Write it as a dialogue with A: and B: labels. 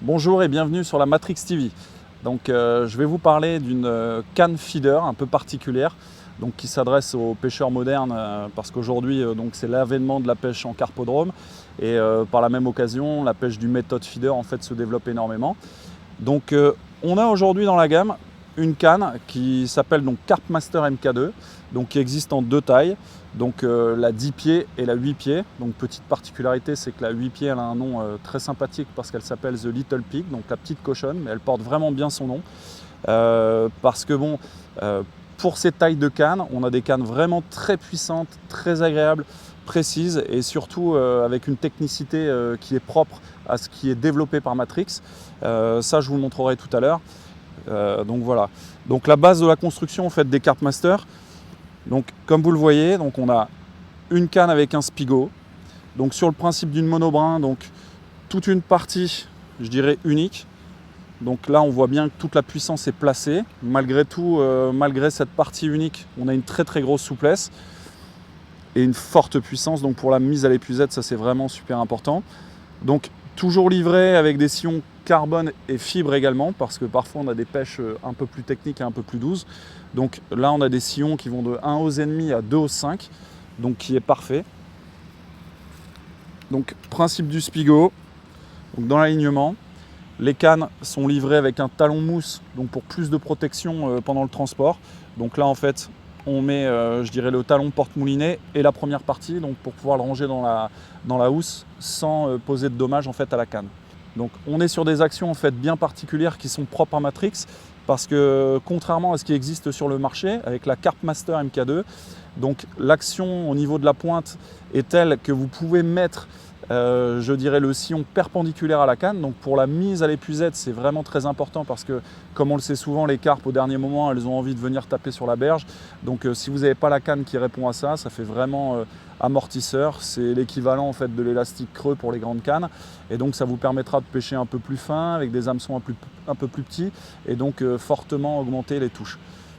A: Bonjour et bienvenue sur la Matrix TV. Je vais vous parler d'une canne feeder un peu particulière qui s'adresse aux pêcheurs modernes parce qu'aujourd'hui c'est l'avènement de la pêche en carpodrome et par la même occasion la pêche du méthode feeder en fait se développe énormément. On a aujourd'hui dans la gamme une canne qui s'appelle Carpmaster MK2 qui existe en deux tailles. La 10 pieds et la 8 pieds. Petite particularité, c'est que la 8 pieds elle a un nom très sympathique parce qu'elle s'appelle The Little Pig, donc la petite cochonne, mais elle porte vraiment bien son nom. Pour ces tailles de cannes, on a des cannes vraiment très puissantes, très agréables, précises et surtout avec une technicité qui est propre à ce qui est développé par Matrix. Ça, je vous le montrerai tout à l'heure. Voilà. La base de la construction en fait, des Carpmaster, comme vous le voyez, on a une canne avec un spigot. Sur le principe d'une monobrin, toute une partie, je dirais, unique. Là, on voit bien que toute la puissance est placée. Malgré tout, malgré cette partie unique, on a une très très grosse souplesse et une forte puissance. Pour la mise à l'épuisette, ça c'est vraiment super important. Toujours livré avec des sillons carbone et fibre également, parce que parfois on a des pêches un peu plus techniques et un peu plus douces. Là, on a des sillons qui vont de 1 ose et demi à 2 ose 5, qui est parfait. Principe du spigot, dans l'alignement, les cannes sont livrées avec un talon mousse, pour plus de protection pendant le transport. Là, en fait, on met, je dirais, le talon porte-moulinet et la première partie, pour pouvoir le ranger dans la housse sans poser de dommages en fait à la canne. On est sur des actions en fait bien particulières qui sont propres à Matrix, parce que contrairement à ce qui existe sur le marché avec la Carpmaster MK2, l'action au niveau de la pointe est telle que vous pouvez mettre je dirais le sillon perpendiculaire à la canne. Pour la mise à l'épuisette, c'est vraiment très important parce que, comme on le sait souvent, les carpes au dernier moment, elles ont envie de venir taper sur la berge. Si vous n'avez pas la canne qui répond à ça, ça fait vraiment amortisseur. C'est l'équivalent en fait de l'élastique creux pour les grandes cannes. Et ça vous permettra de pêcher un peu plus fin, avec des hameçons un peu plus petits et fortement augmenter les touches.